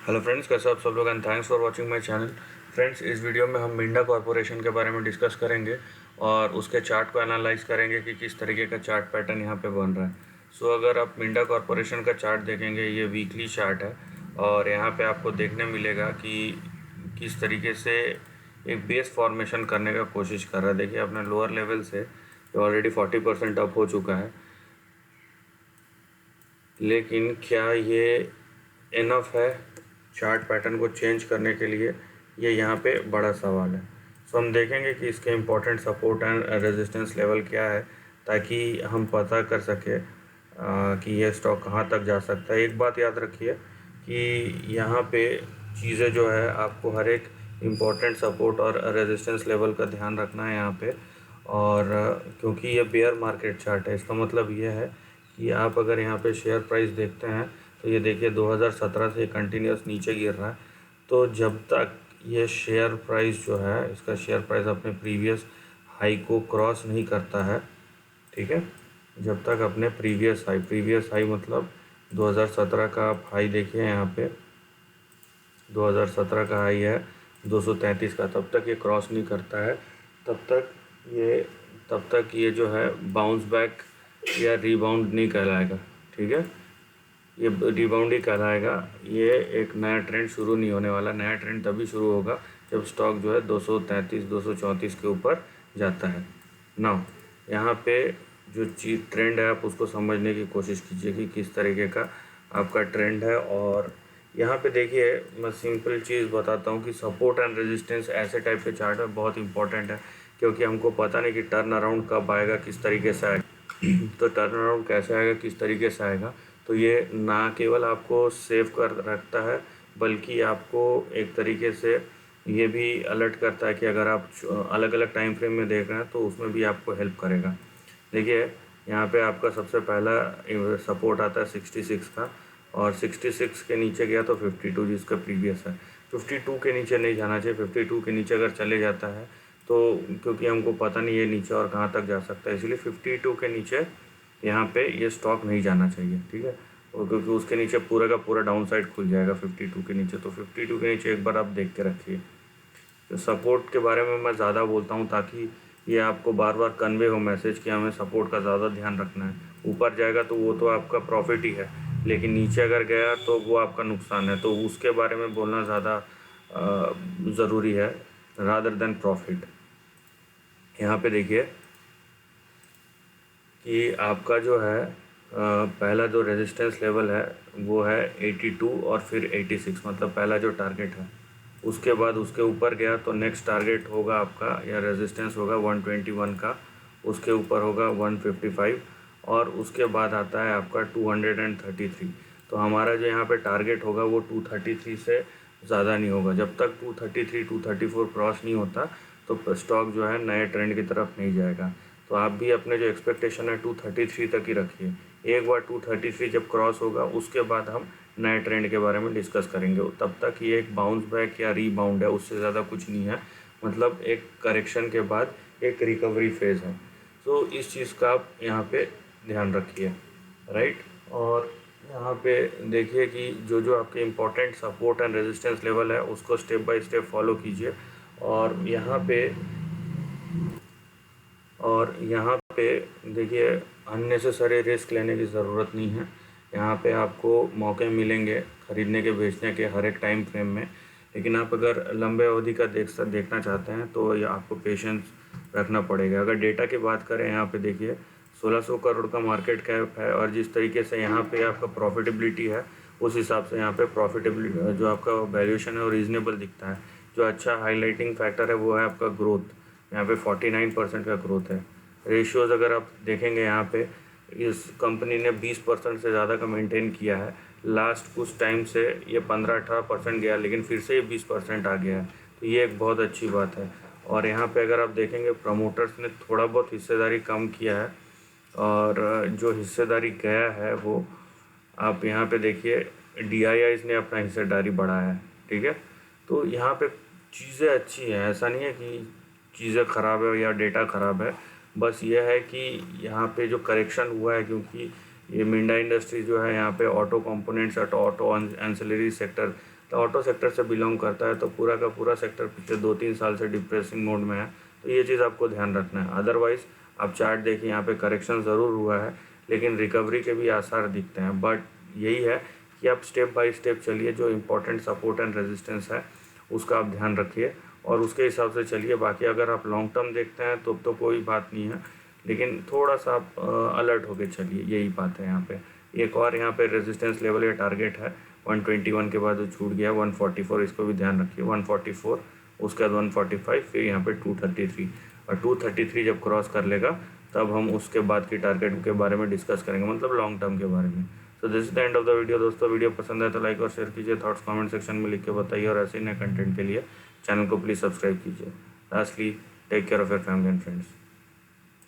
Hello friends, कैसे आप सब लोग and thanks for watching my channel. Friends, इस वीडियो में हम मिंडा कॉरपोरेशन के बारे में डिस्कस करेंगे और उसके चार्ट को एनालाइज करेंगे कि किस तरीके का चार्ट पैटर्न यहाँ पे बन रहा है। सो अगर आप मिंडा कॉरपोरेशन का चार्ट देखेंगे, ये वीकली चार्ट है और यहाँ पे आपको देखने मिलेगा कि किस तरीके से एक बेस फॉर्मेशन करने का कोशिश कर रहा है। देखिए, अपने लोअर लेवल से ऑलरेडी 40% अप हो चुका है, लेकिन क्या ये इनफ है चार्ट पैटर्न को चेंज करने के लिए? ये यहाँ पे बड़ा सवाल है। सो हम देखेंगे कि इसके important support and resistance level क्या है, ताकि हम पता कर सके कि ये स्टॉक कहाँ तक जा सकता है। एक बात याद रखिए कि यहाँ पे चीज़ें जो है, आपको हर एक इम्पोर्टेंट सपोर्ट और रेजिस्टेंस लेवल का ध्यान रखना है यहाँ पे। और क्योंकि ये बेयर मार्केट चार्ट है, इसका मतलब ये है कि आप अगर यहाँ पे शेयर प्राइस देखते हैं तो ये देखिए 2017 से कंटिन्यूस नीचे गिर रहा है। तो जब तक ये शेयर प्राइस जो है, इसका शेयर प्राइस अपने प्रीवियस हाई को क्रॉस नहीं करता है, ठीक है, जब तक अपने प्रीवियस हाई मतलब 2017 का आप हाई देखिए यहाँ पे, 2017 का हाई है 233 का, तब तक ये क्रॉस नहीं करता है, तब तक ये जो है बाउंस बैक या रीबाउंड नहीं कहलाएगा। ठीक है, ये रिबाउंड ही कहलाएगा। ये एक नया ट्रेंड शुरू नहीं होने वाला। नया ट्रेंड तभी शुरू होगा जब स्टॉक जो है 233 234 के ऊपर जाता है। नाउ यहाँ पे जो चीज़ ट्रेंड है, आप उसको समझने की कोशिश कीजिए कि किस तरीके का आपका ट्रेंड है। और यहाँ पे देखिए, मैं सिंपल चीज़ बताता हूँ कि सपोर्ट एंड रेजिस्टेंस ऐसे टाइप के चार्ट में बहुत इंपॉर्टेंट है, क्योंकि हमको पता नहीं कि टर्न अराउंड कब आएगा, किस तरीके से आएगा। तो टर्न अराउंड कैसे आएगा, किस तरीके से आएगा, तो ये ना केवल आपको सेव कर रखता है, बल्कि आपको एक तरीके से ये भी अलर्ट करता है कि अगर आप अलग अलग टाइम फ्रेम में देख रहे हैं तो उसमें भी आपको हेल्प करेगा। देखिए, यहाँ पे आपका सबसे पहला सपोर्ट आता है 66 का, और 66 के नीचे गया तो 52 जिसका प्रीवियस है। 52 के नीचे नहीं जाना चाहिए। 52 के नीचे अगर चले जाता है तो, क्योंकि हमको पता नहीं ये नीचे और कहाँ तक जा सकता है, इसलिए 52 के नीचे यहाँ पे ये स्टॉक नहीं जाना चाहिए। ठीक है, और क्योंकि उसके नीचे पूरा का पूरा डाउन साइड खुल जाएगा 52 के नीचे। तो 52 के नीचे एक बार आप देख के रखिए। तो सपोर्ट के बारे में मैं ज़्यादा बोलता हूँ ताकि ये आपको बार बार कन्वे हो मैसेज कि हमें सपोर्ट का ज़्यादा ध्यान रखना है। ऊपर जाएगा तो वो तो आपका प्रॉफिट ही है, लेकिन नीचे अगर गया तो वो आपका नुकसान है। तो उसके बारे में बोलना ज़्यादा ज़रूरी है रादर देन प्रॉफिट। यहाँ पे देखिए कि आपका जो है पहला जो रेजिस्टेंस लेवल है वो है 82 और फिर 86, मतलब पहला जो टारगेट है। उसके बाद उसके ऊपर गया तो नेक्स्ट टारगेट होगा आपका या रेजिस्टेंस होगा 121 का, उसके ऊपर होगा 155 और उसके बाद आता है आपका 233। तो हमारा जो यहाँ पे टारगेट होगा वो 233 से ज़्यादा नहीं होगा। जब तक 233 234 क्रॉस नहीं होता तो स्टॉक जो है नए ट्रेंड की तरफ नहीं जाएगा। तो आप भी अपने जो एक्सपेक्टेशन है 233 तक ही रखिए। एक बार 233 जब क्रॉस होगा उसके बाद हम नए ट्रेंड के बारे में डिस्कस करेंगे। तब तक ये एक बाउंस बैक या रीबाउंड है, उससे ज़्यादा कुछ नहीं है। मतलब एक करेक्शन के बाद एक रिकवरी फेज़ है। तो इस चीज़ का आप यहाँ पे ध्यान रखिए, राइट। और यहाँ पे देखिए कि जो जो आपके important support and resistance level है उसको स्टेप बाय स्टेप फॉलो कीजिए। और यहाँ पे देखिए, अननेसेसरी रिस्क लेने की ज़रूरत नहीं है। यहाँ पे आपको मौके मिलेंगे ख़रीदने के, बेचने के हर एक टाइम फ्रेम में, लेकिन आप अगर लंबे अवधि का देखना चाहते हैं तो ये आपको पेशेंस रखना पड़ेगा। अगर डेटा की बात करें, यहाँ पे देखिए 1600 करोड़ का मार्केट कैप है और जिस तरीके से यहाँ पे आपका प्रॉफिटेबिलिटी है, उस हिसाब से यहाँ पे प्रॉफिटेबिलिटी जो आपका वैल्यूएशन है वो रीज़नेबल दिखता है। जो अच्छा हाईलाइटिंग फैक्टर है वो है आपका ग्रोथ। यहाँ पे 49% का ग्रोथ है। रेशियोज़ अगर आप देखेंगे, यहाँ पे इस कंपनी ने 20% से ज़्यादा का मेंटेन किया है। लास्ट कुछ टाइम से ये 15-18% गया, लेकिन फिर से ये 20% आ गया है, तो ये एक बहुत अच्छी बात है। और यहाँ पे अगर आप देखेंगे, प्रमोटर्स ने थोड़ा बहुत हिस्सेदारी कम किया है, और जो हिस्सेदारी गया है वो आप यहाँ पे देखिए DIIs ने अपना हिस्सेदारी बढ़ाया है। ठीक है, तो यहाँ पे चीज़ें अच्छी हैं, ऐसा नहीं है कि चीज़ें ख़राब है या डेटा ख़राब है। बस ये है कि यहाँ पे जो करेक्शन हुआ है, क्योंकि ये मिंडा इंडस्ट्री जो है यहाँ पे ऑटो कंपोनेंट्स और ऑटो एंसिलरी सेक्टर तो ऑटो सेक्टर से बिलोंग करता है, तो पूरा का पूरा सेक्टर पिछले 2-3 साल से डिप्रेसिंग मोड में है, तो ये चीज़ आपको ध्यान रखना है। अदरवाइज़ आप चार्ट देखिए, यहाँ पे करेक्शन ज़रूर हुआ है लेकिन रिकवरी के भी आसार दिखते हैं। बट यही है कि आप स्टेप बाय स्टेप चलिए, जो इम्पोर्टेंट सपोर्ट एंड रेजिस्टेंस है उसका आप ध्यान रखिए और उसके हिसाब से चलिए। बाकी अगर आप लॉन्ग टर्म देखते हैं तो कोई बात नहीं है, लेकिन थोड़ा सा आप अलर्ट होके चलिए, यही बात है। यहाँ पे एक और यहाँ पे रेजिस्टेंस लेवल या टारगेट है 121 के बाद वो छूट गया 144, इसको भी ध्यान रखिए। 144, उसके बाद 145, फिर यहाँ पे 233, और 233 जब क्रॉस कर लेगा तब हम उसके बाद की टारगेट के बारे में डिस्कस करेंगे, मतलब लॉन्ग टर्म के बारे में। तो this is the end of the video दोस्तों। वीडियो पसंद है तो लाइक और शेयर कीजिए, थॉट्स कमेंट सेक्शन में लिख के बताइए, और ऐसे नए कंटेंट के लिए चैनल को प्लीज़ सब्सक्राइब कीजिए। Lastly, take care of your family and friends.